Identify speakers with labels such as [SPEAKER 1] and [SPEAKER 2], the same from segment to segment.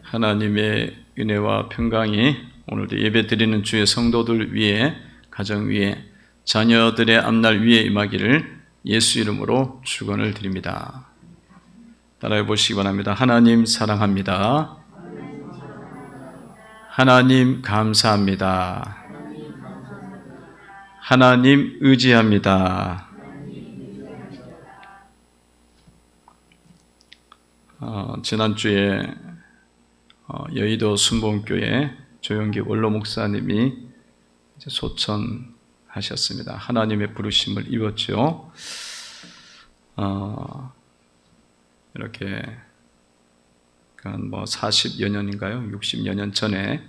[SPEAKER 1] 하나님의 은혜와 평강이 오늘도 예배드리는 주의 성도들 위에, 가정 위에, 자녀들의 앞날 위에 임하기를 예수 이름으로 축원을 드립니다. 따라해 보시기 바랍니다. 하나님 사랑합니다. 하나님 감사합니다. 하나님 의지합니다. 지난주에 여의도 순복음교회 조영기 원로 목사님이 소천하셨습니다. 하나님의 부르심을 입었죠. 이렇게 한 40여 년인가요? 60여 년 전에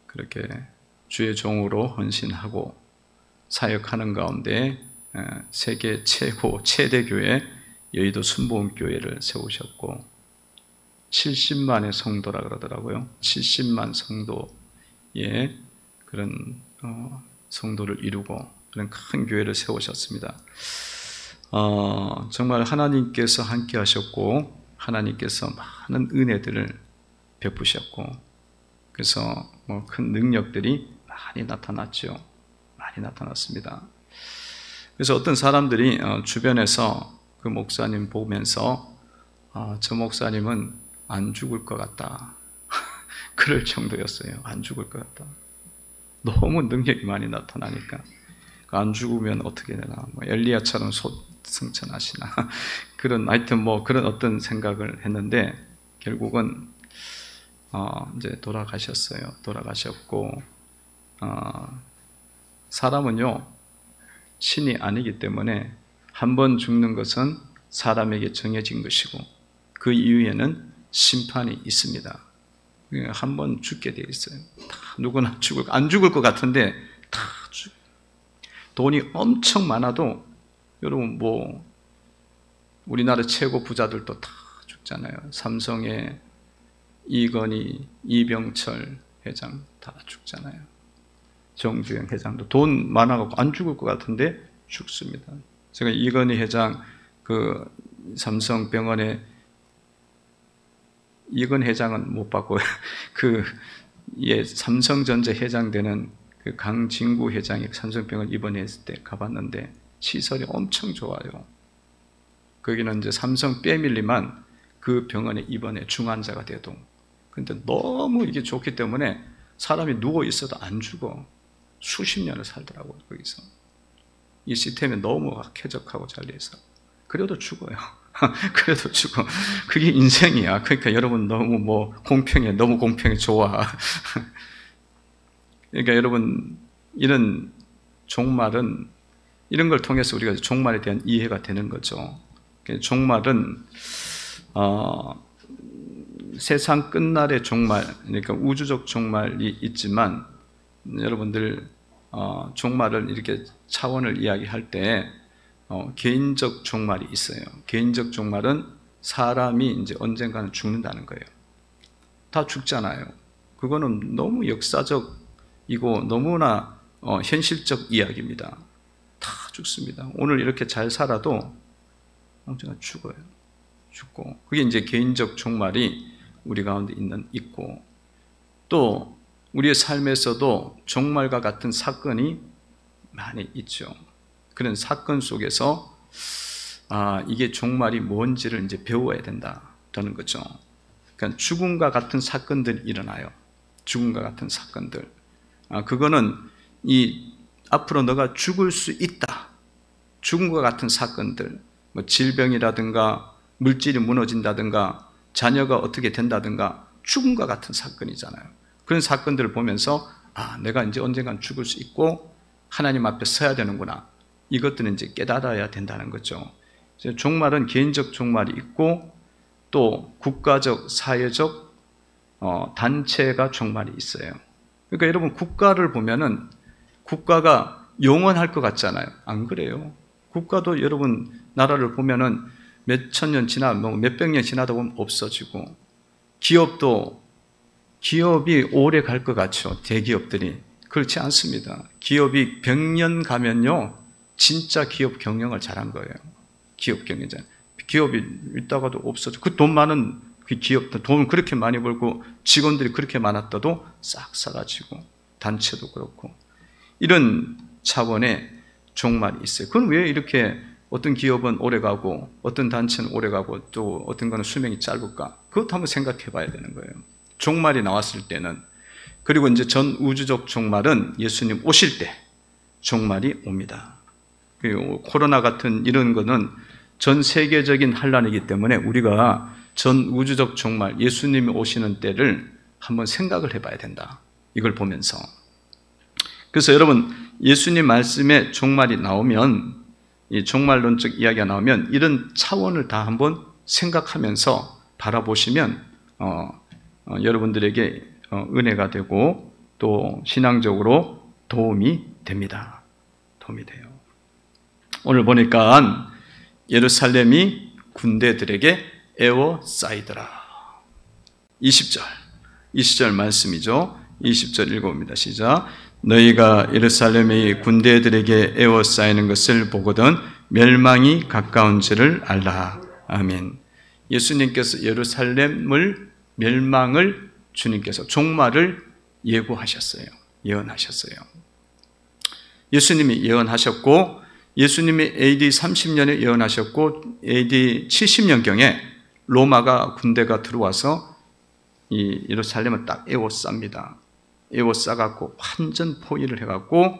[SPEAKER 1] 그렇게 주의 종으로 헌신하고 사역하는 가운데 세계 최대 교회 여의도 순복음교회를 세우셨고 70만의 성도라 그러더라고요. 70만 성도의 그런 성도를 이루고 그런 큰 교회를 세우셨습니다. 정말 하나님께서 함께 하셨고 하나님께서 많은 은혜들을 베푸셨고 그래서 큰 능력들이 많이 나타났죠. 많이 나타났습니다. 그래서 어떤 사람들이 주변에서 그 목사님 보면서 저 목사님은 안 죽을 것 같다. 그럴 정도였어요. 안 죽을 것 같다. 너무 능력이 많이 나타나니까 안 죽으면 어떻게 되나? 엘리야처럼 승천하시나? 하여튼 그런 어떤 생각을 했는데 결국은 이제 돌아가셨어요. 돌아가셨고 사람은요 신이 아니기 때문에 한 번 죽는 것은 사람에게 정해진 것이고 그 이후에는 심판이 있습니다. 한 번 죽게 되어 있어요. 다 누구나 안 죽을 것 같은데 다 죽어요. 돈이 엄청 많아도 여러분 우리나라 최고 부자들도 다 죽잖아요. 삼성의 이건희, 이병철 회장 다 죽잖아요. 정주영 회장도 돈 많아갖고 안 죽을 것 같은데 죽습니다. 제가 이건희 회장 삼성병원에 이건 회장은 못 봤고 삼성전자 회장 되는 강진구 회장이 삼성병원 입원했을 때 가봤는데 시설이 엄청 좋아요. 거기는 이제 삼성 패밀리만 그 병원에 입원해 중환자가 돼도 근데 너무 이게 좋기 때문에 사람이 누워 있어도 안 죽어. 수십 년을 살더라고요. 거기서 이 시스템이 너무 쾌적하고 잘 돼서 그래도 죽어요. 그래도 죽어. 그게 인생이야. 그러니까 여러분 너무 공평해. 너무 공평해. 좋아. 그러니까 여러분 이런 종말은 이런 걸 통해서 우리가 종말에 대한 이해가 되는 거죠. 종말은 세상 끝날의 종말, 그러니까 우주적 종말이 있지만 여러분들 종말을 이렇게 차원을 이야기할 때 개인적 종말이 있어요. 개인적 종말은 사람이 이제 언젠가는 죽는다는 거예요. 다 죽잖아요. 그거는 너무 역사적이고 너무나 현실적 이야기입니다. 다 죽습니다. 오늘 이렇게 잘 살아도 언젠가 죽어요. 죽고 그게 이제 개인적 종말이 우리 가운데 있고 또 우리의 삶에서도 종말과 같은 사건이 많이 있죠. 그런 사건 속에서 이게 종말이 뭔지를 이제 배워야 된다는 거죠. 그러니까 죽음과 같은 사건들이 일어나요. 죽음과 같은 사건들. 그거는 앞으로 너가 죽을 수 있다. 죽음과 같은 사건들, 질병이라든가 물질이 무너진다든가 자녀가 어떻게 된다든가 죽음과 같은 사건이잖아요. 그런 사건들을 보면서 내가 이제 언젠간 죽을 수 있고 하나님 앞에 서야 되는구나. 이것들은 이제 깨달아야 된다는 거죠. 종말은 개인적 종말이 있고 또 국가적, 사회적 단체가 종말이 있어요. 그러니까 여러분 국가를 보면은 국가가 영원할 것 같잖아요. 안 그래요? 국가도 여러분 나라를 보면은 몇천 년 몇백 년 지나다 보면 없어지고 기업이 오래 갈 것 같죠. 대기업들이. 그렇지 않습니다. 기업이 100년 가면요 진짜 기업 경영을 잘한 거예요. 기업 경영자. 기업이 있다가도 없어져. 그 돈 많은 그 기업도 돈을 그렇게 많이 벌고 직원들이 그렇게 많았다도 싹 사라지고, 단체도 그렇고, 이런 차원의 종말이 있어요. 그건 왜 이렇게 어떤 기업은 오래가고 어떤 단체는 오래가고 또 어떤 거는 수명이 짧을까? 그것도 한번 생각해 봐야 되는 거예요. 종말이 나왔을 때는. 그리고 이제 전 우주적 종말은 예수님 오실 때 종말이 옵니다. 그리고 코로나 같은 이런 거는 전 세계적인 환란이기 때문에 우리가 전 우주적 종말, 예수님이 오시는 때를 한번 생각을 해봐야 된다. 이걸 보면서. 그래서 여러분, 예수님 말씀에 종말이 나오면, 이 종말론적 이야기가 나오면 이런 차원을 다 한번 생각하면서 바라보시면 여러분들에게 은혜가 되고 또 신앙적으로 도움이 됩니다. 도움이 돼요. 오늘 보니까 예루살렘이 군대들에게 에워싸이더라. 20절 말씀이죠. 20절 읽어봅니다. 시작. 너희가 예루살렘의 군대들에게 에워싸이는 것을 보거든 멸망이 가까운 줄을 알라. 아멘. 예수님께서 예루살렘을 멸망을 주님께서 종말을 예고하셨어요. 예언하셨어요. 예수님이 예언하셨고, 예수님이 AD 30년에 예언하셨고, AD 70년경에 로마가 군대가 들어와서 이 예루살렘을 딱 에워쌉니다. 에워싸갖고 완전 포위를 해갖고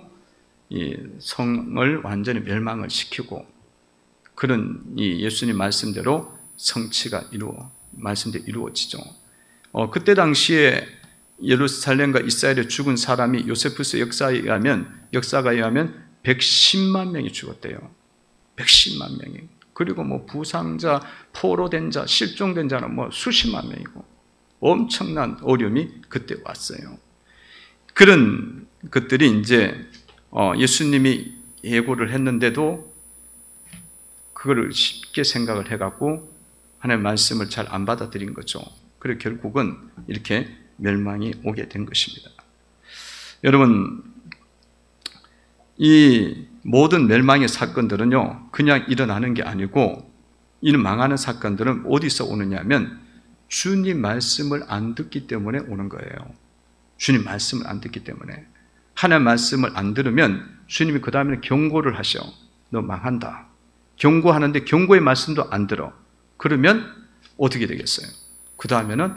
[SPEAKER 1] 이 성을 완전히 멸망을 시키고, 그런 이 예수님 말씀대로 성취가 말씀대로 이루어지죠. 그때 당시에 예루살렘과 이스라엘에 죽은 사람이 요세푸스 역사가 의하면 110만 명이 죽었대요. 110만 명이. 그리고 뭐 부상자, 포로된 자, 실종된 자는 뭐 수십만 명이고, 엄청난 어려움이 그때 왔어요. 그런 것들이 이제 예수님이 예고를 했는데도 그거를 쉽게 생각을 해갖고 하나님의 말씀을 잘 안 받아들인 거죠. 그리고 결국은 이렇게 멸망이 오게 된 것입니다. 여러분, 이 모든 멸망의 사건들은요, 그냥 일어나는 게 아니고, 이 망하는 사건들은 어디서 오느냐 하면 주님 말씀을 안 듣기 때문에 오는 거예요. 주님 말씀을 안 듣기 때문에. 하나님 말씀을 안 들으면 주님이 그 다음에는 경고를 하셔. 너 망한다. 경고하는데 경고의 말씀도 안 들어. 그러면 어떻게 되겠어요? 그 다음에는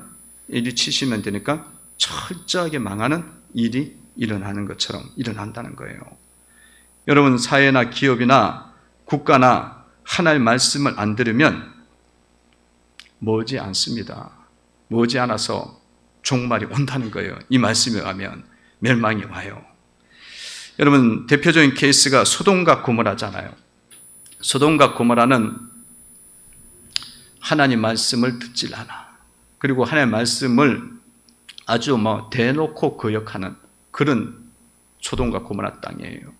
[SPEAKER 1] 일이 치시면 되니까 철저하게 망하는 일이 일어나는 것처럼 일어난다는 거예요. 여러분, 사회나 기업이나 국가나 하나님의 말씀을 안 들으면 머지 않습니다. 머지 않아서 종말이 온다는 거예요. 이 말씀에 의하면 멸망이 와요. 여러분, 대표적인 케이스가 소돔과 고모라잖아요. 소돔과 고모라는 하나님 말씀을 듣질 않아. 그리고 하나님 말씀을 아주 대놓고 거역하는 그런 소돔과 고모라 땅이에요.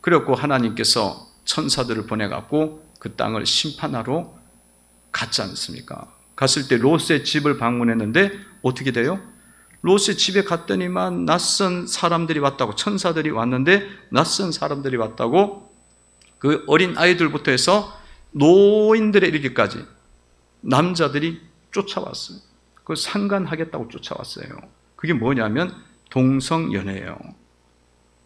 [SPEAKER 1] 그래갖고 하나님께서 천사들을 보내갖고 그 땅을 심판하러 갔지 않습니까? 갔을 때 롯의 집을 방문했는데 어떻게 돼요? 롯의 집에 갔더니만 낯선 사람들이 왔다고, 천사들이 왔는데 낯선 사람들이 왔다고, 그 어린 아이들부터 해서 노인들에 이르기까지 남자들이 쫓아왔어요. 그걸 상간하겠다고 쫓아왔어요. 그게 뭐냐면 동성연애예요.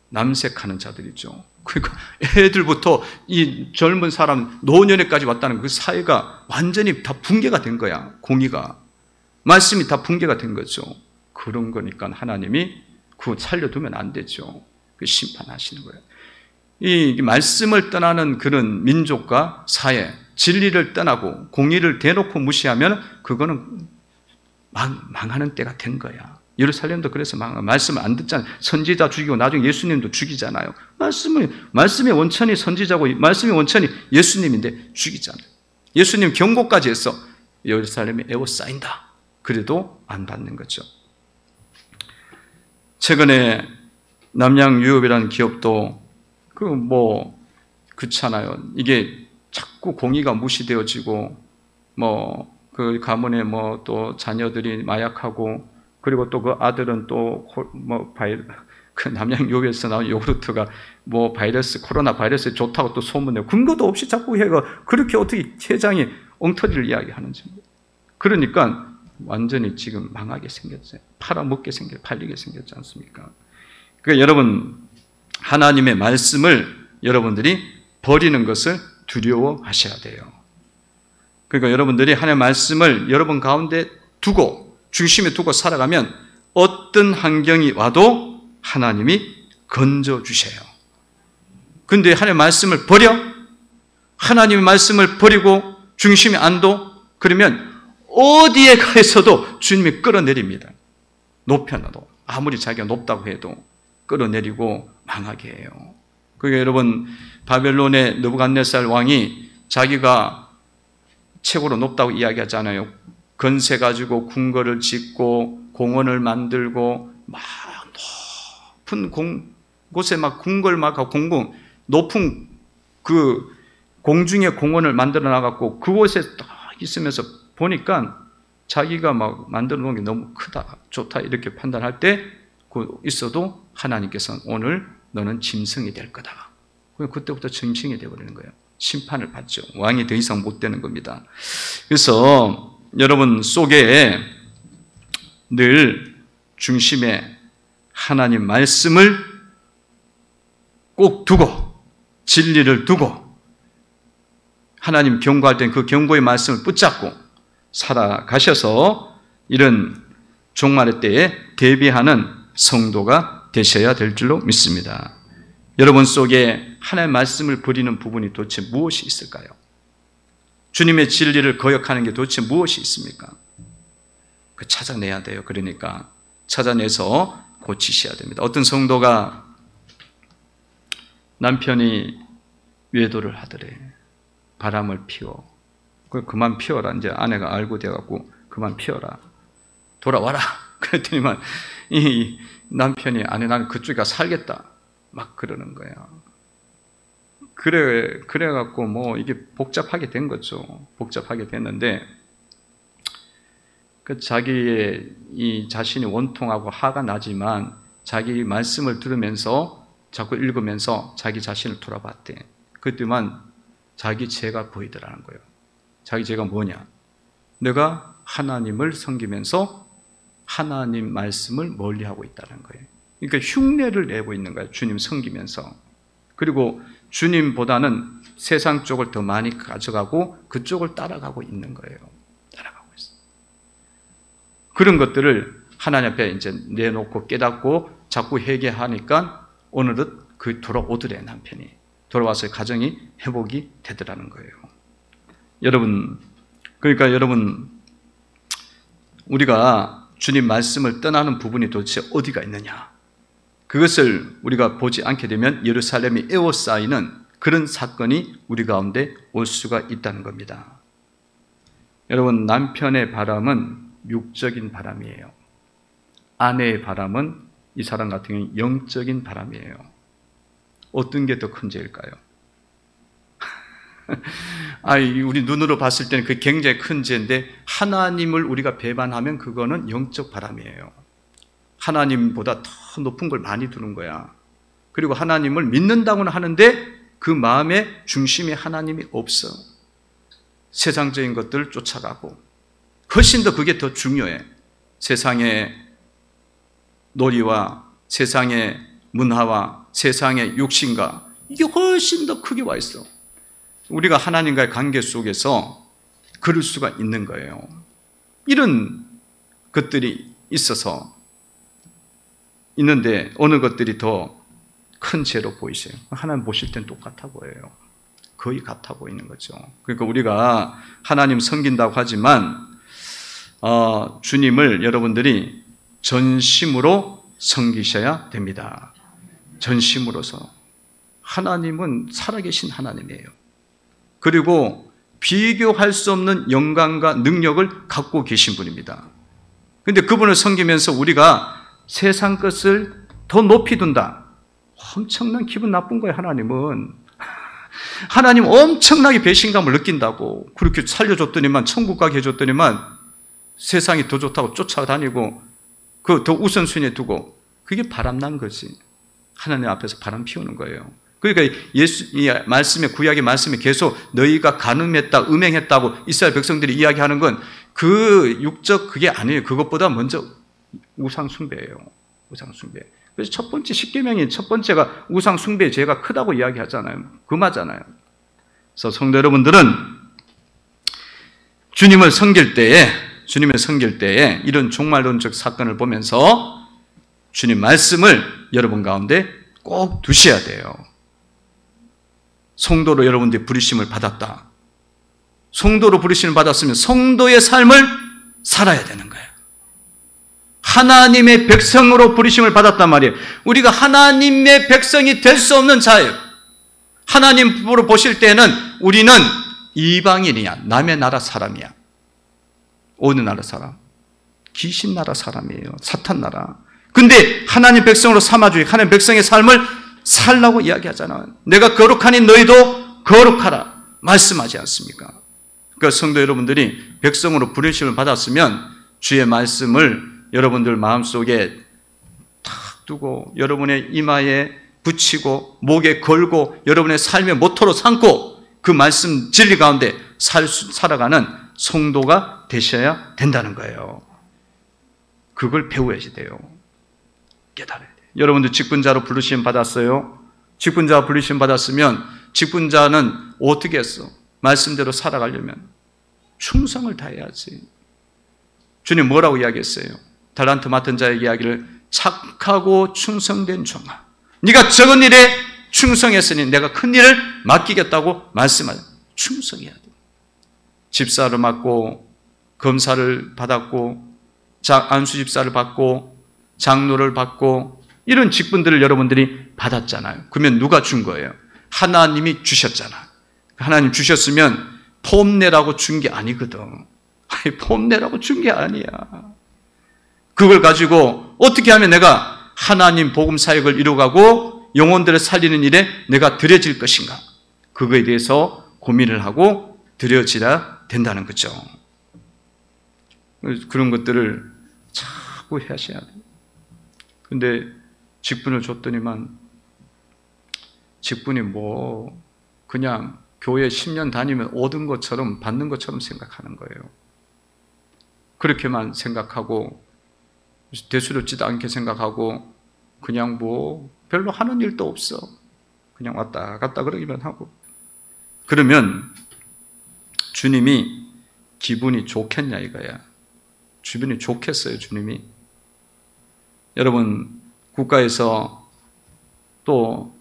[SPEAKER 1] 남색하는 자들이죠. 그러니까 애들부터 이 젊은 사람, 노년에까지 왔다는 그 사회가 완전히 다 붕괴가 된 거야. 공의가. 말씀이 다 붕괴가 된 거죠. 그런 거니까 하나님이 그거 살려두면 안 되죠. 그 심판하시는 거예요. 이 말씀을 떠나는 그런 민족과 사회, 진리를 떠나고 공의를 대놓고 무시하면 그거는 망하는 때가 된 거야. 예루살렘도 그래서 말씀을 안 듣잖아요. 선지자 죽이고 나중에 예수님도 죽이잖아요. 말씀의 원천이 선지자고 말씀의 원천이 예수님인데 죽이잖아요. 예수님 경고까지 해서 예루살렘에 에워싸인다. 그래도 안 받는 거죠. 최근에 남양유업이라는 기업도 그렇잖아요. 이게 자꾸 공의가 무시되어지고 그 가문에 또 자녀들이 마약하고, 그리고 또 그 아들은 또 그 남양유업에서 나온 요구르트가 코로나 바이러스에 좋다고 또 소문내고 근거도 없이 자꾸 해가 그렇게 어떻게 회장이 엉터리를 이야기하는지. 그러니까 완전히 지금 망하게 생겼어요. 팔아먹게 생겼어요. 팔리게 생겼지 않습니까? 그러니까 여러분, 하나님의 말씀을 여러분들이 버리는 것을 두려워하셔야 돼요. 그러니까 여러분들이 하나님의 말씀을 여러분 가운데 두고, 중심에 두고 살아가면 어떤 환경이 와도 하나님이 건져주셔요. 근데 하나님의 말씀을 버려? 하나님의 말씀을 버리고 중심이 안 둬? 그러면 어디에 가서도 주님이 끌어내립니다. 높여놔도. 아무리 자기가 높다고 해도 끌어내리고 망하게 해요. 그러니까 여러분, 바벨론의 느부갓네살 왕이 자기가 최고로 높다고 이야기하잖아요. 건세 가지고 궁궐을 짓고 공원을 만들고 막 높은 곳에 막 궁궐 막 하고 높은 그 공중의 공원을 만들어 놔갖고 그곳에 딱 있으면서 보니까 자기가 막 만들어 놓은 게 너무 크다, 좋다 이렇게 판단할 때 있어도 하나님께서는 오늘 너는 짐승이 될 거다. 그때부터 짐승이 되어버리는 거예요. 심판을 받죠. 왕이 더 이상 못 되는 겁니다. 그래서 여러분 속에 늘 중심에 하나님 말씀을 꼭 두고 진리를 두고 하나님 경고할 땐 그 경고의 말씀을 붙잡고 살아가셔서 이런 종말의 때에 대비하는 성도가 되셔야 될 줄로 믿습니다. 여러분 속에 하나님의 말씀을 버리는 부분이 도대체 무엇이 있을까요? 주님의 진리를 거역하는 게 도대체 무엇이 있습니까? 그 찾아내야 돼요. 그러니까 찾아내서 고치셔야 됩니다. 어떤 성도가 남편이 외도를 하더래. 바람을 피워. 그만 피워라. 이제 아내가 알고 돼갖고 그만 피워라. 돌아와라. 그랬더니만 이 남편이 아내 나는 그쪽에 가서 살겠다. 막 그러는 거야. 그래갖고 뭐 이게 복잡하게 된 거죠. 복잡하게 됐는데 그 자기의 이 자신이 원통하고 화가 나지만 자기 말씀을 들으면서 자꾸 읽으면서 자기 자신을 돌아봤대. 그때만 자기 죄가 보이더라는 거예요. 자기 죄가 뭐냐? 내가 하나님을 섬기면서 하나님 말씀을 멀리하고 있다는 거예요. 그러니까 흉내를 내고 있는 거예요. 주님 섬기면서. 그리고 주님보다는 세상 쪽을 더 많이 가져가고 그쪽을 따라가고 있는 거예요. 따라가고 있어요. 그런 것들을 하나님 앞에 이제 내놓고 깨닫고 자꾸 회개하니까 어느덧 그 돌아오더래 남편이. 돌아와서 가정이 회복이 되더라는 거예요. 여러분, 그러니까 여러분 우리가 주님 말씀을 떠나는 부분이 도대체 어디가 있느냐? 그것을 우리가 보지 않게 되면 예루살렘이 에워싸이는 그런 사건이 우리 가운데 올 수가 있다는 겁니다. 여러분, 남편의 바람은 육적인 바람이에요. 아내의 바람은 이 사람 같은 경우는 영적인 바람이에요. 어떤 게 더 큰 죄일까요? 우리 눈으로 봤을 때는 그게 굉장히 큰 죄인데 하나님을 우리가 배반하면 그거는 영적 바람이에요. 하나님보다 더 높은 걸 많이 두는 거야. 그리고 하나님을 믿는다고는 하는데 그 마음의 중심에 하나님이 없어. 세상적인 것들을 쫓아가고 훨씬 더 그게 더 중요해. 세상의 놀이와 세상의 문화와 세상의 욕심과 이게 훨씬 더 크게 와 있어. 우리가 하나님과의 관계 속에서 그럴 수가 있는 거예요. 이런 것들이 있어서 있는데 어느 것들이 더 큰 죄로 보이세요? 하나님 보실 땐 똑같아 보여요. 거의 같아 보이는 거죠. 그러니까 우리가 하나님 섬긴다고 하지만 주님을 여러분들이 전심으로 섬기셔야 됩니다. 전심으로서. 하나님은 살아계신 하나님이에요. 그리고 비교할 수 없는 영광과 능력을 갖고 계신 분입니다. 그런데 그분을 섬기면서 우리가 세상 것을 더 높이 둔다. 엄청난 기분 나쁜 거예요. 하나님은. 하나님 엄청나게 배신감을 느낀다고. 그렇게 살려줬더니만 천국 가게 해줬더니만 세상이 더 좋다고 쫓아다니고 그 더 우선순위에 두고 그게 바람난 거지. 하나님 앞에서 바람 피우는 거예요. 그러니까 이 말씀에 구약의 말씀에 계속 너희가 간음했다, 음행했다고 이스라엘 백성들이 이야기하는 건 그 육적 그게 아니에요. 그것보다 먼저 우상 숭배예요. 우상 숭배. 그래서 첫 번째 십계명이 첫 번째가 우상 숭배의 죄가 크다고 이야기하잖아요. 금하잖아요. 그래서 성도 여러분들은 주님을 섬길 때에 이런 종말론적 사건을 보면서 주님 말씀을 여러분 가운데 꼭 두셔야 돼요. 성도로 여러분들이 부르심을 받았다. 성도로 부르심을 받았으면 성도의 삶을 살아야 되는 거예요. 하나님의 백성으로 부르심을 받았단 말이에요. 우리가 하나님의 백성이 될 수 없는 자예요. 하나님으로 보실 때는 우리는 이방인이야. 남의 나라 사람이야. 어느 나라 사람? 귀신 나라 사람이에요. 사탄 나라. 근데 하나님 백성으로 삼아주기, 하나님 백성의 삶을 살라고 이야기하잖아요. 내가 거룩하니 너희도 거룩하라 말씀하지 않습니까? 그러니까 성도 여러분들이 백성으로 부르심을 받았으면 주의 말씀을 여러분들 마음속에 탁 두고 여러분의 이마에 붙이고 목에 걸고 여러분의 삶의 모토로 삼고 그 말씀 진리 가운데 살아가는 성도가 되셔야 된다는 거예요. 그걸 배워야 돼요. 깨달아야 돼요. 여러분들 직분자로 부르심 받았어요? 직분자 부르심 받았으면 직분자는 어떻게 했어? 말씀대로 살아가려면 충성을 다해야지. 주님 뭐라고 이야기했어요? 달란트 맡은 자의 이야기를 착하고 충성된 종아, 네가 적은 일에 충성했으니 내가 큰 일을 맡기겠다고 말씀하죠. 충성해야 돼. 집사를 맡고 검사를 받았고 안수집사를 받고 장로를 받고 이런 직분들을 여러분들이 받았잖아요. 그러면 누가 준 거예요? 하나님이 주셨잖아. 하나님 주셨으면 폼내라고 준 게 아니거든. 폼내라고 준 게 아니야. 그걸 가지고 어떻게 하면 내가 하나님 복음 사역을 이루어가고 영혼들을 살리는 일에 내가 들여질 것인가? 그거에 대해서 고민을 하고 들여지라 된다는 거죠. 그런 것들을 자꾸 하셔야 돼요. 근데 직분을 줬더니만 직분이 뭐 그냥 교회 10년 다니면 얻은 것처럼 받는 것처럼 생각하는 거예요. 그렇게만 생각하고 대수롭지도 않게 생각하고 그냥 뭐 별로 하는 일도 없어. 그냥 왔다 갔다 그러기만 하고. 그러면 주님이 기분이 좋겠냐 이거야. 기분이 좋겠어요, 주님이. 여러분 국가에서 또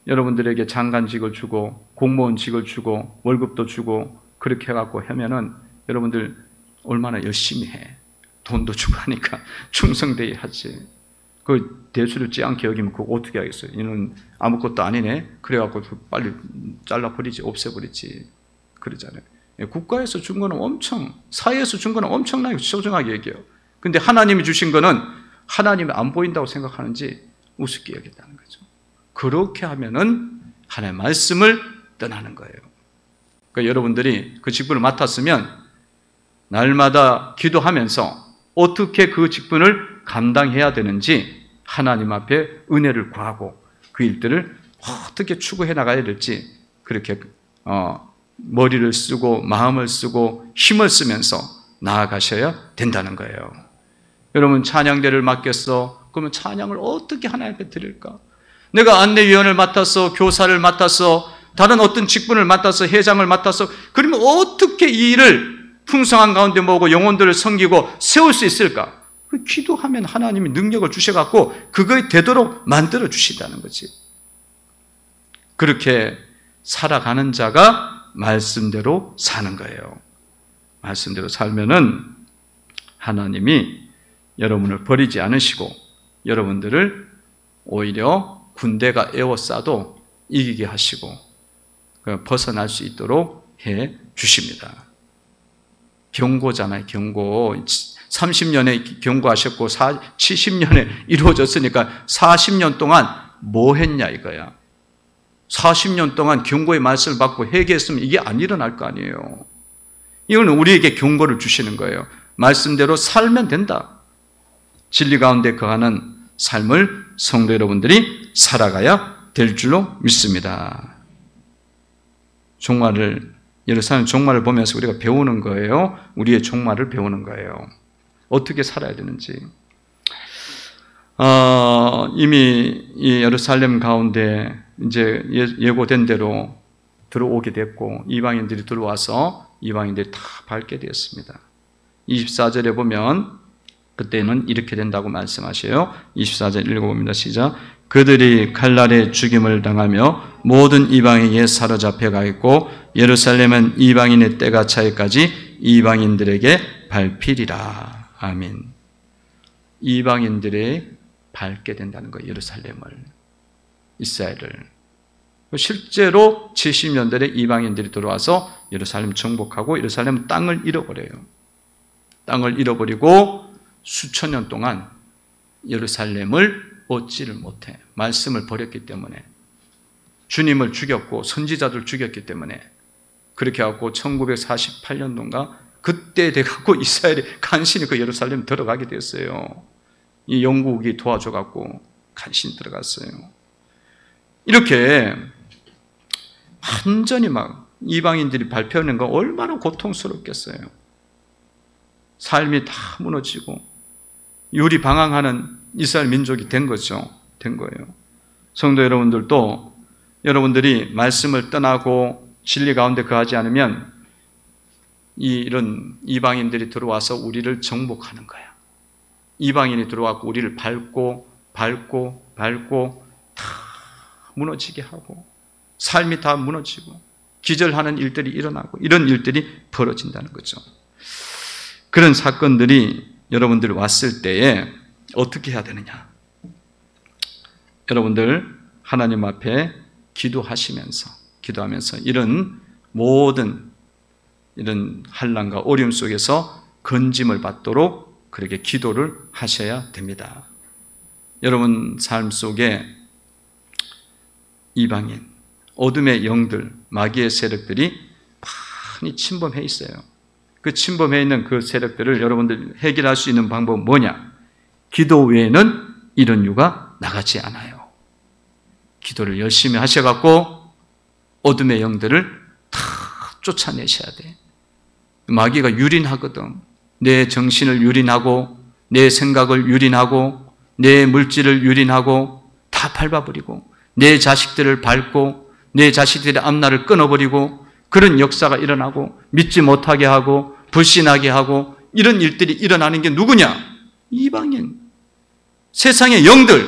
[SPEAKER 1] 여러분들에게 장관직을 주고 공무원직을 주고 월급도 주고 그렇게 해갖고 하면은 여러분들 얼마나 열심히 해. 돈도 주고 하니까 충성되어야 하지. 그 대수롭지 않게 여기면 그거 어떻게 하겠어요? 이는 아무것도 아니네. 그래갖고 빨리 잘라버리지, 없애버리지. 그러잖아요. 국가에서 준 거는 사회에서 준 거는 엄청나게 소중하게 얘기해요. 근데 하나님이 주신 거는 하나님이 안 보인다고 생각하는지 우습게 여긴다는 거죠. 그렇게 하면은 하나님의 말씀을 떠나는 거예요. 그러니까 여러분들이 그 직분을 맡았으면 날마다 기도하면서 어떻게 그 직분을 감당해야 되는지 하나님 앞에 은혜를 구하고 그 일들을 어떻게 추구해 나가야 될지 그렇게 머리를 쓰고 마음을 쓰고 힘을 쓰면서 나아가셔야 된다는 거예요. 여러분 찬양대를 맡겼어. 그러면 찬양을 어떻게 하나님 앞에 드릴까? 내가 안내위원을 맡아서 교사를 맡아서 다른 어떤 직분을 맡아서 회장을 맡아서 그러면 어떻게 이 일을 풍성한 가운데 모으고 영혼들을 섬기고 세울 수 있을까? 기도하면 하나님이 능력을 주셔갖고 그거에 되도록 만들어 주신다는 거지. 그렇게 살아가는 자가 말씀대로 사는 거예요. 말씀대로 살면은 하나님이 여러분을 버리지 않으시고 여러분들을 오히려 군대가 에워싸도 이기게 하시고 벗어날 수 있도록 해 주십니다. 경고잖아요. 경고. 30년에 경고하셨고 70년에 이루어졌으니까 40년 동안 뭐 했냐 이거야. 40년 동안 경고의 말씀을 받고 회개했으면 이게 안 일어날 거 아니에요. 이거는 우리에게 경고를 주시는 거예요. 말씀대로 살면 된다. 진리 가운데 거하는 삶을 성도 여러분들이 살아가야 될 줄로 믿습니다. 종말을 예루살렘 종말을 보면서 우리가 배우는 거예요. 우리의 종말을 배우는 거예요. 어떻게 살아야 되는지. 이미 이 예루살렘 가운데 이제 예고된 대로 들어오게 됐고, 이방인들이 들어와서 이방인들이 다 밟게 되었습니다. 24절에 보면 그때는 이렇게 된다고 말씀하셔요. 24절 읽어봅니다. 시작. 그들이 칼날에 죽임을 당하며 모든 이방에게 사로잡혀 가 있고 예루살렘은 이방인의 때가 차기까지 이방인들에게 밟히리라. 아멘. 이방인들이 밟게 된다는 거예요. 예루살렘을, 이스라엘을. 실제로 70년대에 이방인들이 들어와서 예루살렘 정복하고 예루살렘 땅을 잃어버려요. 땅을 잃어버리고 수천 년 동안 예루살렘을 얻지를 못해. 말씀을 버렸기 때문에, 주님을 죽였고 선지자들 죽였기 때문에. 그렇게 하고 1948년도인가 그때 돼갖고 이스라엘이 간신히 그 예루살렘 들어가게 됐어요. 이 영국이 도와줘갖고 간신히 들어갔어요. 이렇게 완전히 막 이방인들이 밟혀오는 거 얼마나 고통스럽겠어요. 삶이 다 무너지고 유리방황하는 이스라엘 민족이 된 거죠. 된 거예요. 성도 여러분들도 여러분들이 말씀을 떠나고 진리 가운데 거하지 않으면 이런 이방인들이 들어와서 우리를 정복하는 거야. 이방인이 들어와서 우리를 밟고 다 무너지게 하고 삶이 다 무너지고 기절하는 일들이 일어나고 이런 일들이 벌어진다는 거죠. 그런 사건들이 여러분들 왔을 때에 어떻게 해야 되느냐? 여러분들 하나님 앞에 기도하면서 이런 모든 이런 환난과 어려움 속에서 건짐을 받도록 그렇게 기도를 하셔야 됩니다. 여러분 삶 속에 이방인, 어둠의 영들, 마귀의 세력들이 많이 침범해 있어요. 그 침범해 있는 그 세력들을 여러분들 해결할 수 있는 방법은 뭐냐? 기도 외에는 이런 유가 나가지 않아요. 기도를 열심히 하셔갖고 어둠의 영들을 다 쫓아내셔야 돼. 마귀가 유린하거든. 내 정신을 유린하고 내 생각을 유린하고 내 물질을 유린하고 다 밟아버리고 내 자식들을 밟고 내 자식들의 앞날을 끊어버리고 그런 역사가 일어나고 믿지 못하게 하고 불신하게 하고 이런 일들이 일어나는 게 누구냐? 이방인. 세상의 영들,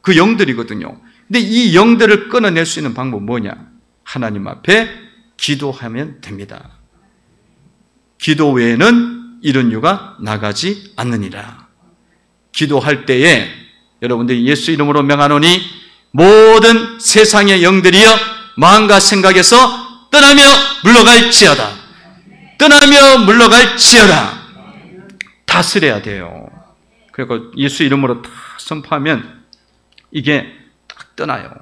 [SPEAKER 1] 그 영들이거든요. 근데 이 영들을 끊어낼 수 있는 방법은 뭐냐? 하나님 앞에 기도하면 됩니다. 기도 외에는 이런 유가 나가지 않느니라. 기도할 때에 여러분들이 예수 이름으로 명하노니 모든 세상의 영들이여 마음과 생각에서 떠나며 물러갈지어다. 떠나며 물러갈지어다. 다스려야 돼요. 그리고 예수 이름으로 다 선포하면 이게 딱 떠나요.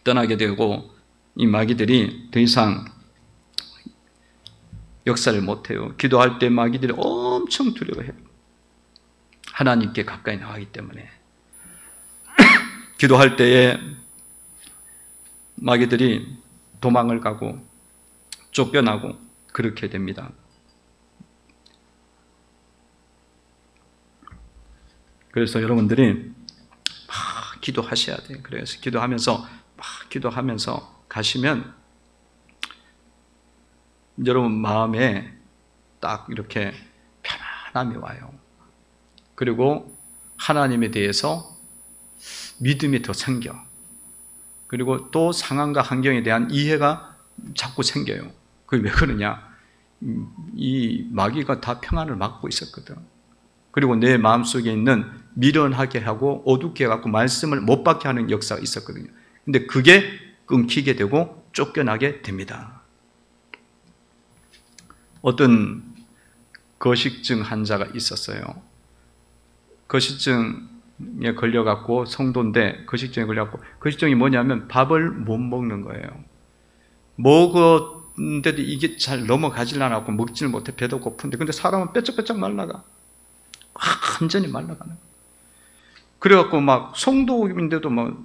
[SPEAKER 1] 떠나게 되고 이 마귀들이 더 이상 역사를 못해요. 기도할 때 마귀들이 엄청 두려워해요. 하나님께 가까이 나가기 때문에. 기도할 때에 마귀들이 도망을 가고 쫓겨나고 그렇게 됩니다. 그래서 여러분들이 막 기도하셔야 돼요. 그래서 기도하면서 가시면 여러분 마음에 딱 이렇게 편안함이 와요. 그리고 하나님에 대해서 믿음이 더 생겨. 그리고 또 상황과 환경에 대한 이해가 자꾸 생겨요. 그게 왜 그러냐? 이 마귀가 다 평안을 막고 있었거든. 그리고 내 마음속에 있는 미련하게 하고 어둡게 해갖고 말씀을 못 받게 하는 역사가 있었거든요. 근데 그게 끊기게 되고 쫓겨나게 됩니다. 어떤 거식증 환자가 있었어요. 거식증에 걸려갖고 성도인데 거식증에 걸려갖고 거식증이 뭐냐면 밥을 못 먹는 거예요. 먹었는데도 이게 잘 넘어가질 않았고 먹지를 못해. 배도 고픈데 근데 사람은 빼쩍빼쩍 말라가. 완전히 말라가는 거예요. 그래갖고 막 성도인데도 막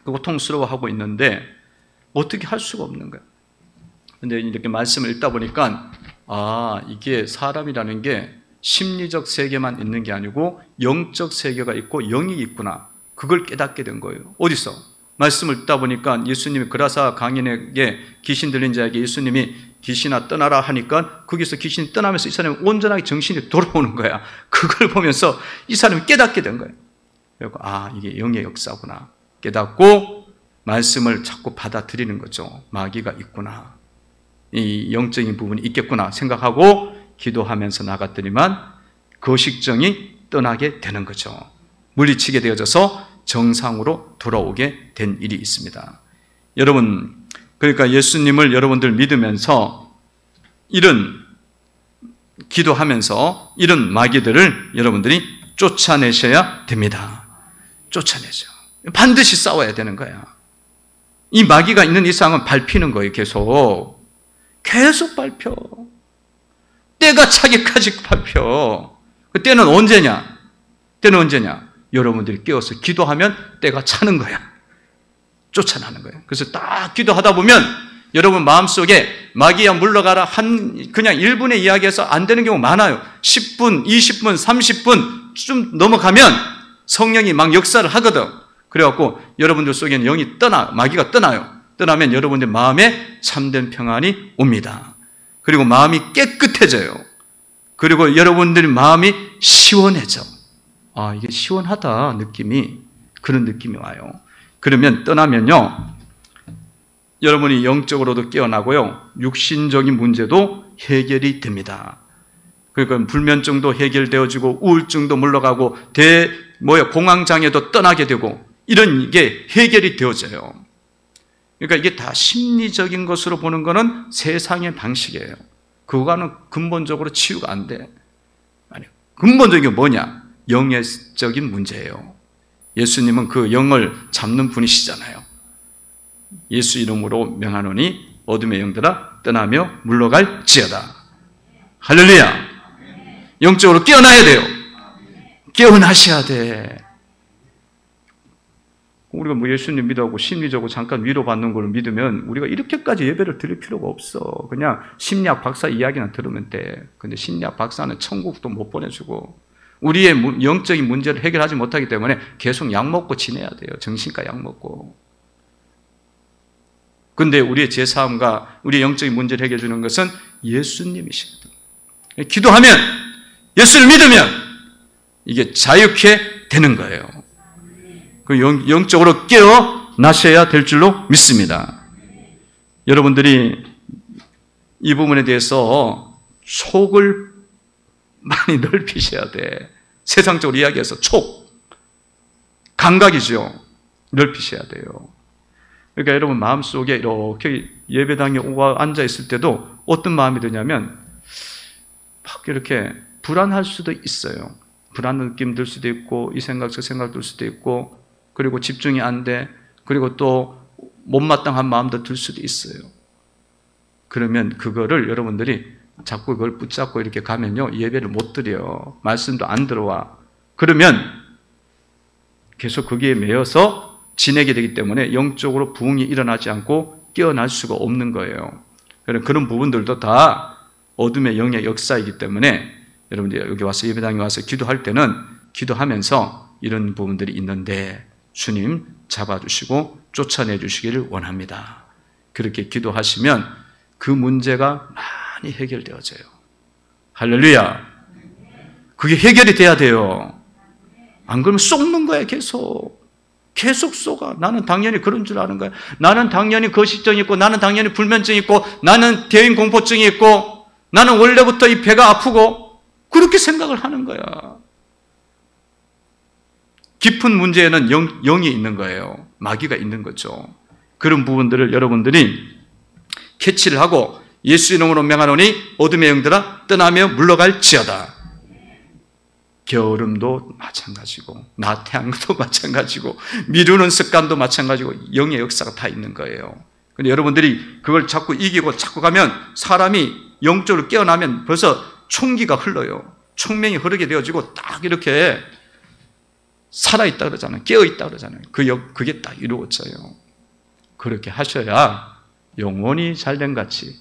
[SPEAKER 1] 고통스러워하고 있는데 어떻게 할 수가 없는 거예요. 근데 이렇게 말씀을 읽다 보니까 이게 사람이라는 게 심리적 세계만 있는 게 아니고 영적 세계가 있고 영이 있구나. 그걸 깨닫게 된 거예요. 어디서? 말씀을 듣다 보니까 예수님이 그라사 강인에게 귀신 들린 자에게 예수님이 귀신아 떠나라 하니까 거기서 귀신이 떠나면서 이 사람이 온전하게 정신이 돌아오는 거야. 그걸 보면서 이 사람이 깨닫게 된 거예요. 그리고 이게 영의 역사구나 깨닫고 말씀을 자꾸 받아들이는 거죠. 마귀가 있구나, 이 영적인 부분이 있겠구나 생각하고 기도하면서 나갔더니만 거식증이 떠나게 되는 거죠. 물리치게 되어져서 정상으로 돌아오게 된 일이 있습니다. 여러분, 그러니까 예수님을 여러분들 믿으면서 이런 기도하면서 이런 마귀들을 여러분들이 쫓아내셔야 됩니다. 쫓아내죠. 반드시 싸워야 되는 거야. 이 마귀가 있는 이상은 밟히는 거예요. 계속 밟혀. 때가 차기까지 밟혀. 그 때는 언제냐? 여러분들이 깨어서 기도하면 때가 차는 거야. 쫓아나는 거예요. 그래서 딱 기도하다 보면 여러분 마음속에 마귀야 물러가라 그냥 1분의 이야기해서 안 되는 경우 많아요. 10분, 20분, 30분 좀 넘어가면 성령이 막 역사를 하거든. 그래갖고 여러분들 속에는 마귀가 떠나요. 떠나면 여러분들 마음에 참된 평안이 옵니다. 그리고 마음이 깨끗해져요. 그리고 여러분들 마음이 시원해져. 이게 시원하다 느낌이, 그런 느낌이 와요. 그러면 떠나면요, 여러분이 영적으로도 깨어나고요, 육신적인 문제도 해결이 됩니다. 그러니까 불면증도 해결되어지고 우울증도 물러가고 공황장애도 떠나게 되고 이런 게 해결이 되어져요. 그러니까 이게 다 심리적인 것으로 보는 거는 세상의 방식이에요. 그거는 근본적으로 치유가 안 돼. 근본적인 게 뭐냐? 영적인 문제예요. 예수님은 그 영을 잡는 분이시잖아요. 예수 이름으로 명하노니 어둠의 영들아 떠나며 물러갈지어다. 할렐루야. 영적으로 깨어나야 돼요. 깨어나셔야 돼. 우리가 예수님 믿어하고 심리적으로 잠깐 위로받는 걸 믿으면 우리가 이렇게까지 예배를 드릴 필요가 없어. 그냥 심리학 박사 이야기나 들으면 돼. 근데 심리학 박사는 천국도 못 보내주고 우리의 영적인 문제를 해결하지 못하기 때문에 계속 약 먹고 지내야 돼요. 정신과 약 먹고. 근데 우리의 제사함과 우리의 영적인 문제를 해결해 주는 것은 예수님이시거든. 기도하면, 예수를 믿으면 이게 자유케 되는 거예요. 영적으로 깨어나셔야 될 줄로 믿습니다. 여러분들이 이 부분에 대해서 촉을 많이 넓히셔야 돼. 세상적으로 이야기해서 감각이죠. 넓히셔야 돼요. 그러니까 여러분 마음속에 이렇게 예배당에 오고 앉아있을 때도 어떤 마음이 드냐면 막 이렇게 불안할 수도 있어요. 불안한 느낌 들 수도 있고 이 생각 저 생각 들 수도 있고 그리고 집중이 안 돼. 그리고 또 못마땅한 마음도 들 수도 있어요. 그러면 그거를 여러분들이 자꾸 그걸 붙잡고 이렇게 가면요, 예배를 못 드려요. 말씀도 안 들어와. 그러면 계속 거기에 매여서 지내게 되기 때문에 영적으로 부흥이 일어나지 않고 깨어날 수가 없는 거예요. 그런 부분들도 다 어둠의 영의 역사이기 때문에 여러분들 여기 와서 예배당에 와서 기도할 때는 기도하면서 이런 부분들이 있는데 주님 잡아주시고 쫓아내 주시기를 원합니다. 그렇게 기도하시면 그 문제가 많이 해결되어져요. 할렐루야. 그게 해결이 돼야 돼요. 안 그러면 쏟는 거야. 계속 쏟아. 나는 당연히 그런 줄 아는 거야. 나는 당연히 거식증이 있고 나는 당연히 불면증이 있고 나는 대인공포증이 있고 나는 원래부터 이 배가 아프고 그렇게 생각을 하는 거야. 깊은 문제에는 영이 있는 거예요. 마귀가 있는 거죠. 그런 부분들을 여러분들이 캐치를 하고 예수 이름으로 명하노니 어둠의 영들아 떠나며 물러갈지어다. 게으름도 마찬가지고 나태함도 마찬가지고 미루는 습관도 마찬가지고 영의 역사가 다 있는 거예요. 근데 여러분들이 그걸 자꾸 이기고 자꾸 가면 사람이 영적으로 깨어나면 벌써 총기가 흘러요. 총명이 흐르게 되어지고 딱 이렇게 살아있다 그러잖아요. 깨어있다 그러잖아요. 그게 딱 이루어져요. 그렇게 하셔야 영원히 잘된 같이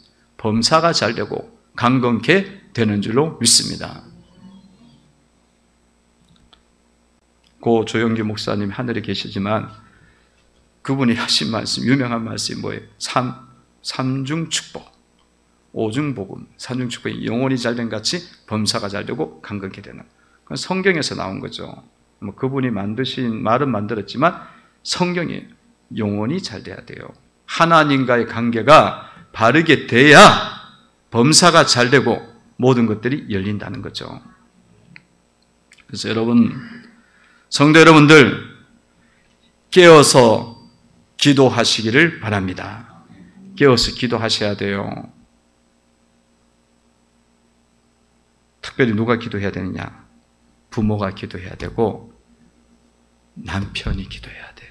[SPEAKER 1] 범사가 잘 되고 강건케 되는 줄로 믿습니다. 고 조영기 목사님 하늘에 계시지만 그분이 하신 말씀, 유명한 말씀이 뭐예요? 삼중 축복, 오중 복음, 삼중 축복이 영혼이 잘된 같이 범사가 잘 되고 강건케 되는. 그건 성경에서 나온 거죠. 뭐 그분이 만드신 말은 만들었지만 성경이 영혼이 잘 돼야 돼요. 하나님과의 관계가 바르게 돼야 범사가 잘 되고 모든 것들이 열린다는 거죠. 그래서 여러분, 성도 여러분들, 깨어서 기도하시기를 바랍니다. 깨어서 기도하셔야 돼요. 특별히 누가 기도해야 되느냐? 부모가 기도해야 되고 남편이 기도해야 돼요.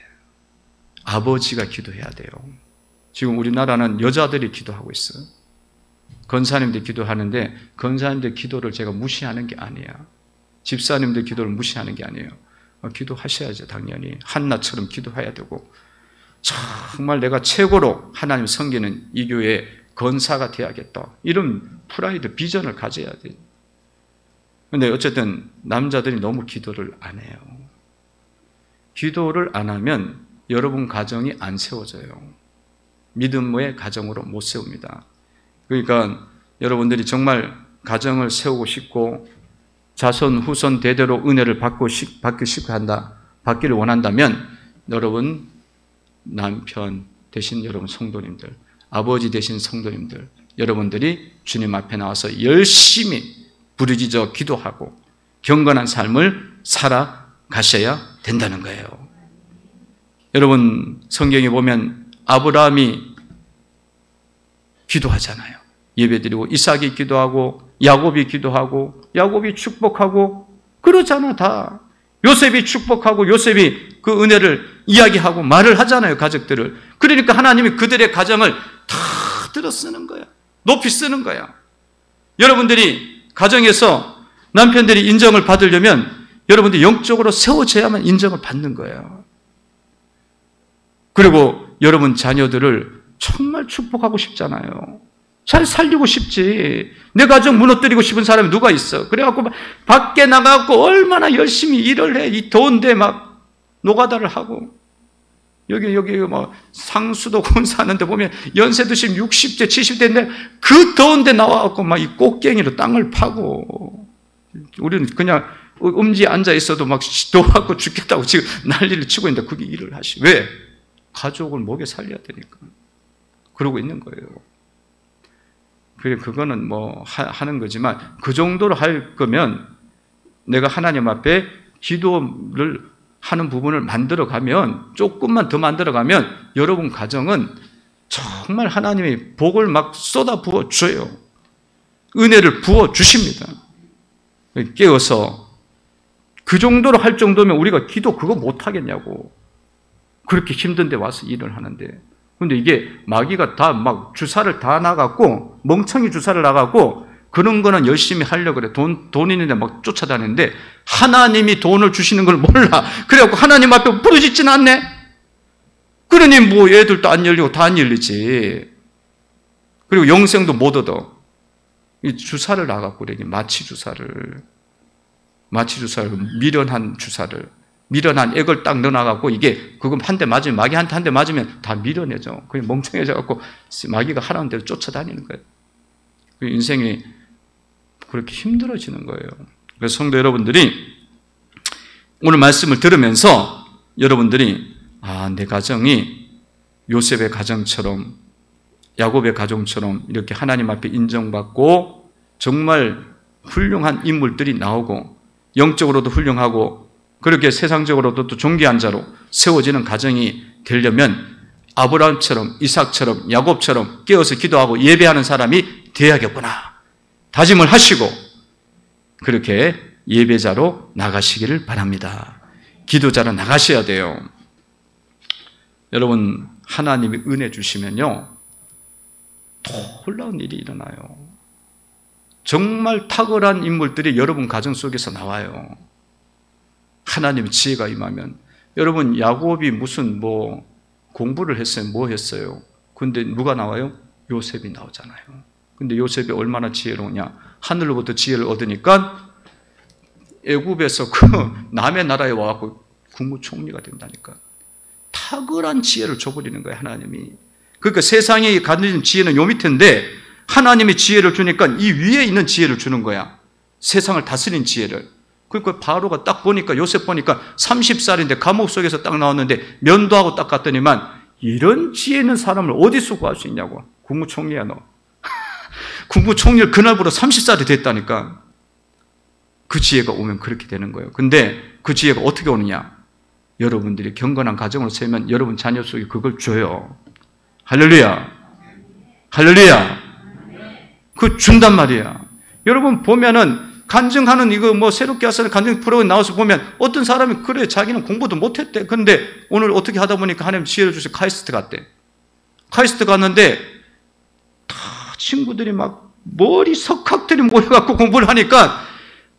[SPEAKER 1] 아버지가 기도해야 돼요. 지금 우리나라는 여자들이 기도하고 있어요. 권사님들 기도하는데 권사님들 기도를 제가 무시하는 게 아니에요. 집사님들 기도를 무시하는 게 아니에요. 기도하셔야죠. 당연히 한나처럼 기도해야 되고 정말 내가 최고로 하나님 섬기는 이 교회의 권사가 되어야겠다, 이런 프라이드, 비전을 가져야 돼요. 그런데 어쨌든 남자들이 너무 기도를 안 해요. 기도를 안 하면 여러분 가정이 안 세워져요. 믿음의 가정으로 못 세웁니다. 그러니까 여러분들이 정말 가정을 세우고 싶고 자손 후손 대대로 은혜를 받기를 원한다면 여러분 남편 되신 여러분 성도님들, 아버지 되신 성도님들, 여러분들이 주님 앞에 나와서 열심히 부르짖어 기도하고 경건한 삶을 살아가셔야 된다는 거예요. 여러분 성경에 보면 아브라함이 기도하잖아요. 예배드리고 이삭이 기도하고 야곱이 기도하고 야곱이 축복하고 그러잖아. 다 요셉이 축복하고 요셉이 그 은혜를 이야기하고 말을 하잖아요. 가족들을. 그러니까 하나님이 그들의 가정을 다 들어 쓰는 거야. 높이 쓰는 거야. 여러분들이 가정에서 남편들이 인정을 받으려면 여러분들이 영적으로 세워져야만 인정을 받는 거예요. 그리고 여러분 자녀들을 정말 축복하고 싶잖아요. 잘 살리고 싶지. 내 가정 무너뜨리고 싶은 사람이 누가 있어? 그래갖고 밖에 나가고 얼마나 열심히 일을 해. 이 더운데 막 노가다를 하고. 여기 뭐 상수도 공사하는데 보면 연세 드신 60대, 70대인데 그 더운데 나와갖고 막 이 꽃갱이로 땅을 파고. 우리는 그냥 음지에 앉아 있어도 막 더워갖고 죽겠다고 지금 난리를 치고 있는데 그게 일을 하시. 왜? 가족을 먹여 살려야 되니까. 그러고 있는 거예요. 그래, 그거는 뭐 하는 거지만 그 정도로 할 거면 내가 하나님 앞에 기도를 하는 부분을 만들어가면, 조금만 더 만들어가면 여러분 가정은 정말 하나님이 복을 막 쏟아 부어 줘요. 은혜를 부어 주십니다. 깨어서 그 정도로 할 정도면 우리가 기도 그거 못 하겠냐고. 그렇게 힘든데 와서 일을 하는데. 근데 이게 마귀가 다 막 주사를 다 나가고, 멍청이 주사를 나가고, 그런 거는 열심히 하려고 그래. 돈 있는데 막 쫓아다니는데, 하나님이 돈을 주시는 걸 몰라. 그래갖고 하나님 앞에 부르짖지는 않네? 그러니 뭐 애들도 안 열리고 다 안 열리지. 그리고 영생도 못 얻어. 이 주사를 나가고 그래. 마취 주사를, 미련한 주사를. 미련한 액을 딱 넣어놔갖고 이게 그거 한 대 맞으면, 마귀한테 한 대 맞으면 다 미련해져. 그게 멍청해져갖고 마귀가 하라는 대로 쫓아다니는 거예요. 그 인생이 그렇게 힘들어지는 거예요. 그래서 성도 여러분들이 오늘 말씀을 들으면서 여러분들이 내 가정이 요셉의 가정처럼, 야곱의 가정처럼 이렇게 하나님 앞에 인정받고 정말 훌륭한 인물들이 나오고 영적으로도 훌륭하고 그렇게 세상적으로도 또 존귀한 자로 세워지는 가정이 되려면 아브라함처럼, 이삭처럼, 야곱처럼 깨어서 기도하고 예배하는 사람이 되어야겠구나 다짐을 하시고 그렇게 예배자로 나가시기를 바랍니다. 기도자로 나가셔야 돼요. 여러분, 하나님이 은혜 주시면요 놀라운 일이 일어나요. 정말 탁월한 인물들이 여러분 가정 속에서 나와요. 하나님의 지혜가 임하면. 여러분, 야곱이 무슨 공부를 했어요? 뭐 했어요? 근데 누가 나와요? 요셉이 나오잖아요. 근데 요셉이 얼마나 지혜로우냐. 하늘로부터 지혜를 얻으니까 애굽에서 그 남의 나라에 와갖고 국무총리가 된다니까. 탁월한 지혜를 줘버리는 거예요, 하나님이. 그러니까 세상에 가진 지혜는 요 밑인데 하나님이 지혜를 주니까 이 위에 있는 지혜를 주는 거야. 세상을 다스린 지혜를. 그러니까 바로가 딱 보니까, 요셉 보니까 30살인데 감옥 속에서 딱 나왔는데 면도하고 딱 갔더니만 이런 지혜 있는 사람을 어디서 구할 수 있냐고. 국무총리야 너. 국무총리를 그날부터 30살이 됐다니까. 그 지혜가 오면 그렇게 되는 거예요. 근데 그 지혜가 어떻게 오느냐? 여러분들이 경건한 가정을 세우면 여러분 자녀 속에 그걸 줘요. 할렐루야. 할렐루야. 그 준단 말이야. 여러분 보면은 간증하는 이거 뭐 새롭게 하는 간증 프로그램 나와서 보면 어떤 사람이 그래 자기는 공부도 못했대. 근데 오늘 어떻게 하다 보니까 하나님 지혜를 주셔서 카이스트 갔대. 카이스트 갔는데 다 친구들이 막 머리 석학들이 모여갖고 공부를 하니까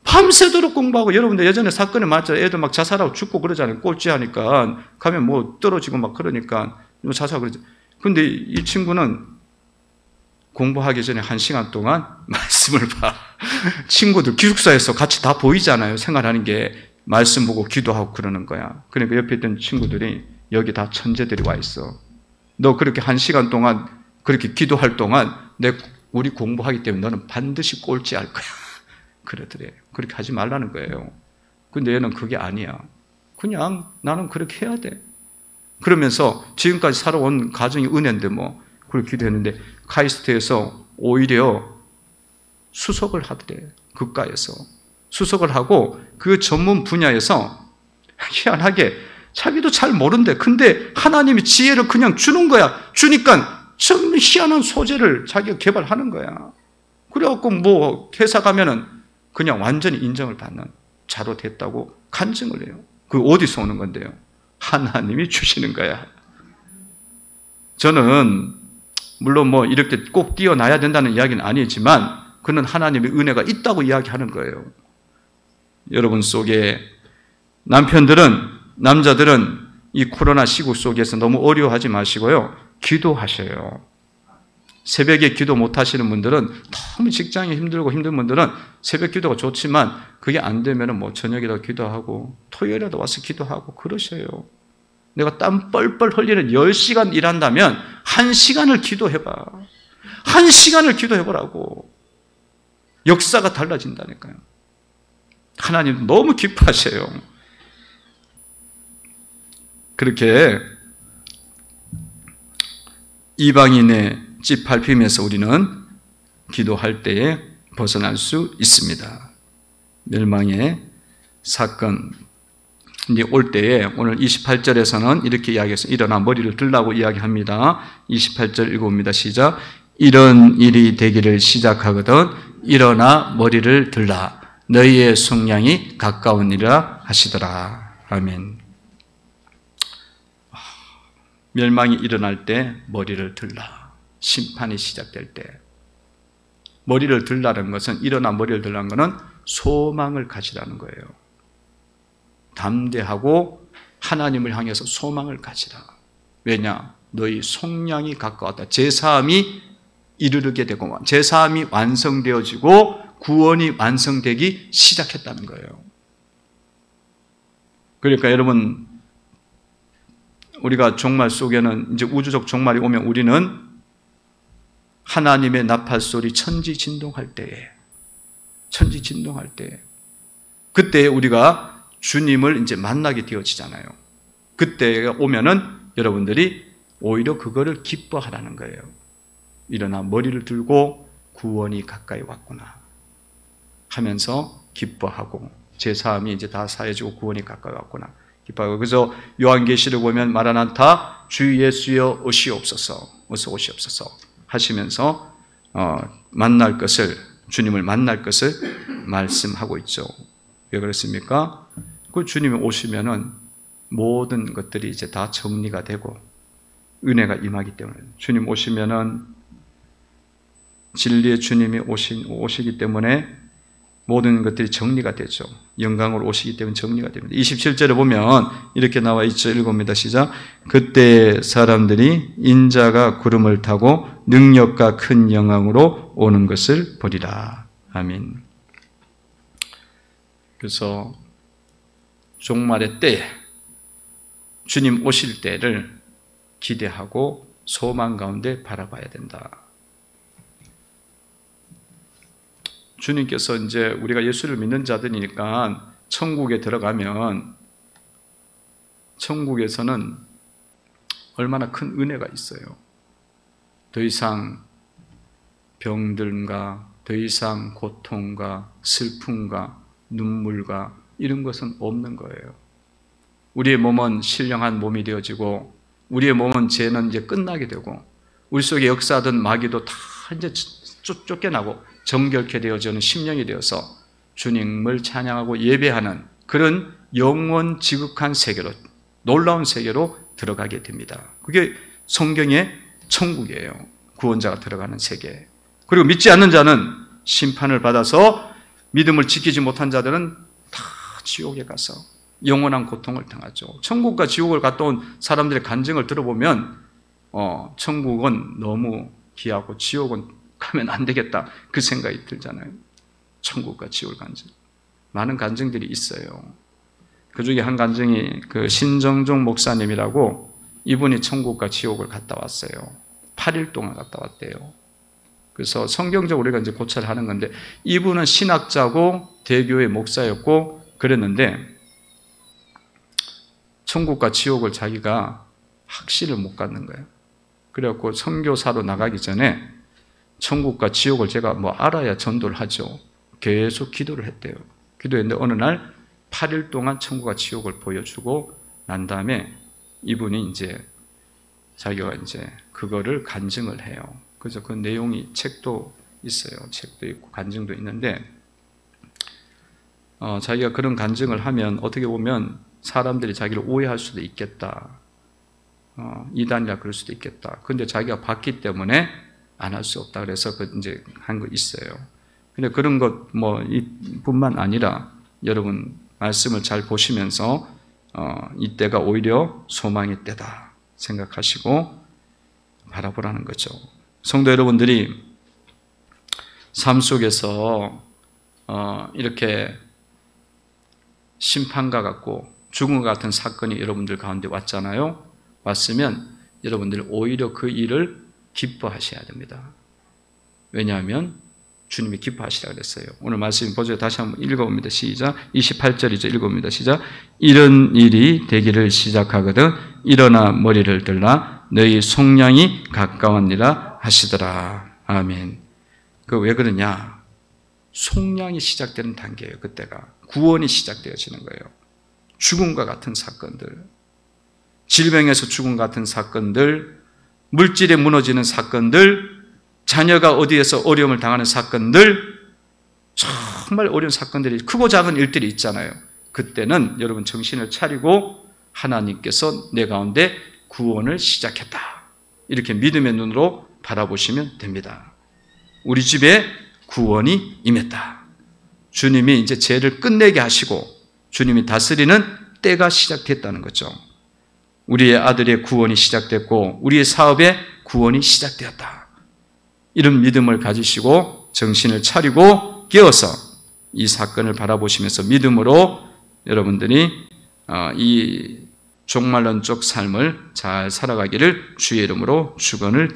[SPEAKER 1] 밤새도록 공부하고. 여러분들 예전에 사건에 맞죠? 애들 막 자살하고 죽고 그러잖아요. 꼴찌하니까 가면 뭐 떨어지고 막 그러니까 자살하고 그러죠. 근데 이 친구는 공부하기 전에 1시간 동안 말씀을 봐. 친구들 기숙사에서 같이 다 보이잖아요. 생활하는 게. 말씀 보고 기도하고 그러는 거야. 그러니까 옆에 있던 친구들이 여기 다 천재들이 와 있어. 너 그렇게 1시간 동안 그렇게 기도할 동안 우리 공부하기 때문에 너는 반드시 꼴찌할 거야. 그러더래. 그렇게 하지 말라는 거예요. 근데 얘는 그게 아니야. 그냥 나는 그렇게 해야 돼. 그러면서 지금까지 살아온 가정이 은혜인데 뭐 그렇게 기도했는데 카이스트에서 오히려 수석을 하더래. 국가에서 수석을 하고 그 전문 분야에서 희한하게 자기도 잘 모른대. 근데 하나님이 지혜를 그냥 주는 거야. 주니까 참 희한한 소재를 자기가 개발하는 거야. 그래갖고 뭐 회사 가면은 그냥 완전히 인정을 받는 자로 됐다고 간증을 해요. 그 어디서 오는 건데요? 하나님이 주시는 거야. 저는 물론 뭐 이렇게 꼭 뛰어나야 된다는 이야기는 아니지만 그는 하나님의 은혜가 있다고 이야기하는 거예요. 여러분 속에 남자들은 이 코로나 시국 속에서 너무 어려워하지 마시고요. 기도하셔요. 새벽에 기도 못 하시는 분들은 너무 직장이 힘들고 힘든 분들은 새벽 기도가 좋지만 그게 안 되면 뭐 저녁이라도 기도하고 토요일에도 와서 기도하고 그러셔요. 내가 땀 뻘뻘 흘리는 10시간 일한다면 1시간을 기도해봐. 1시간을 기도해보라고. 역사가 달라진다니까요. 하나님 너무 기뻐하셔요. 그렇게 이방인의 집 밟히면서 우리는 기도할 때에 벗어날 수 있습니다. 멸망의 사건 이제 올 때에 오늘 28절에서는 이렇게 이야기해서 일어나 머리를 들라고 이야기합니다. 28절 읽어봅니다. 시작. 이런 일이 되기를 시작하거든 일어나 머리를 들라. 너희의 속량이 가까우니라 하시더라. 아멘. 멸망이 일어날 때 머리를 들라. 심판이 시작될 때 머리를 들라는 것은 일어나 머리를 들라는 것은 소망을 가지라는 거예요. 담대하고 하나님을 향해서 소망을 가지라. 왜냐? 너희 속량이 가까웠다. 제사함이 이르게 되고 제사함이 완성되어지고 구원이 완성되기 시작했다는 거예요. 그러니까 여러분 우리가 종말 속에는 이제 우주적 종말이 오면 우리는 하나님의 나팔 소리 천지 진동할 때에 그때 우리가 주님을 이제 만나게 되어지잖아요. 그때가 오면은 여러분들이 오히려 그거를 기뻐하라는 거예요. 일어나 머리를 들고 구원이 가까이 왔구나 하면서 기뻐하고 제사함이 이제 다 사해지고 구원이 가까이 왔구나 기뻐하고. 그래서 요한계시를 보면 마라나타 주 예수여 오시옵소서 어서 오시옵소서 하시면서 만날 것을 주님을 만날 것을 말씀하고 있죠. 왜 그렇습니까? 그 주님이 오시면은 모든 것들이 이제 다 정리가 되고 은혜가 임하기 때문에 주님 오시면은 진리의 주님이 오시기 때문에 모든 것들이 정리가 되죠. 영광으로 오시기 때문에 정리가 됩니다. 27절에 보면 이렇게 나와 있죠. 읽어봅니다. 시작. 그때 사람들이 인자가 구름을 타고 능력과 큰 영광으로 오는 것을 보리라. 아멘. 그래서 종말의 때에 주님 오실 때를 기대하고 소망 가운데 바라봐야 된다. 주님께서 이제 우리가 예수를 믿는 자들이니까 천국에 들어가면 천국에서는 얼마나 큰 은혜가 있어요. 더 이상 병들과 더 이상 고통과 슬픔과 눈물과 이런 것은 없는 거예요. 우리의 몸은 신령한 몸이 되어지고 우리의 몸은 죄는 이제 끝나게 되고 우리 속에 역사하던 마귀도 다 이제 쫓겨나고 정결케 되어지는 심령이 되어서 주님을 찬양하고 예배하는 그런 영원 지극한 세계로, 놀라운 세계로 들어가게 됩니다. 그게 성경의 천국이에요. 구원자가 들어가는 세계. 그리고 믿지 않는 자는 심판을 받아서 믿음을 지키지 못한 자들은 다 지옥에 가서 영원한 고통을 당하죠. 천국과 지옥을 갔다 온 사람들의 간증을 들어보면 천국은 너무 귀하고 지옥은 가면 안 되겠다 그 생각이 들잖아요. 천국과 지옥 간증. 많은 간증들이 있어요. 그 중에 한 간증이 그 신정종 목사님이라고 이분이 천국과 지옥을 갔다 왔어요. 8일 동안 갔다 왔대요. 그래서 성경적으로 우리가 이제 고찰을 하는 건데 이분은 신학자고 대교회 목사였고 그랬는데 천국과 지옥을 자기가 확신을 못 갖는 거예요. 그래갖고 선교사로 나가기 전에 천국과 지옥을 제가 알아야 전도를 하죠. 계속 기도를 했대요. 기도했는데 어느 날 8일 동안 천국과 지옥을 보여주고 난 다음에 이분이 이제 자기가 이제 그거를 간증을 해요. 그래서 그 내용이 책도 있어요. 책도 있고 간증도 있는데 자기가 그런 간증을 하면 어떻게 보면 사람들이 자기를 오해할 수도 있겠다. 이단이라 그럴 수도 있겠다. 그런데 자기가 봤기 때문에 안 할 수 없다. 그래서 그 이제 한 거 있어요. 근데 그런 것 뿐만 아니라 여러분 말씀을 잘 보시면서 이때가 오히려 소망의 때다 생각하시고 바라보라는 거죠. 성도 여러분들이 삶 속에서 이렇게 심판과 같고 죽음과 같은 사건이 여러분들 가운데 왔잖아요. 왔으면 여러분들 오히려 그 일을 기뻐하셔야 됩니다. 왜냐하면 주님이 기뻐하시라 그랬어요. 오늘 말씀 보죠. 다시 한번 읽어봅니다. 시작. 28절이죠. 읽어봅니다. 시작. 이런 일이 되기를 시작하거든 일어나 머리를 들라 너희 속량이 가까웠니라 하시더라. 아멘. 그 왜 그러냐? 속량이 시작되는 단계예요. 그때가 구원이 시작되어지는 거예요. 죽음과 같은 사건들, 질병에서 죽음 같은 사건들, 물질에 무너지는 사건들, 자녀가 어디에서 어려움을 당하는 사건들, 정말 어려운 사건들이 크고 작은 일들이 있잖아요. 그때는 여러분 정신을 차리고 하나님께서 내 가운데 구원을 시작했다. 이렇게 믿음의 눈으로 바라보시면 됩니다. 우리 집에 구원이 임했다. 주님이 이제 죄를 끝내게 하시고 주님이 다스리는 때가 시작됐다는 거죠. 우리의 아들의 구원이 시작됐고 우리의 사업의 구원이 시작되었다. 이런 믿음을 가지시고 정신을 차리고 깨어서 이 사건을 바라보시면서 믿음으로 여러분들이 이 종말론적 삶을 잘 살아가기를 주의 이름으로 축원을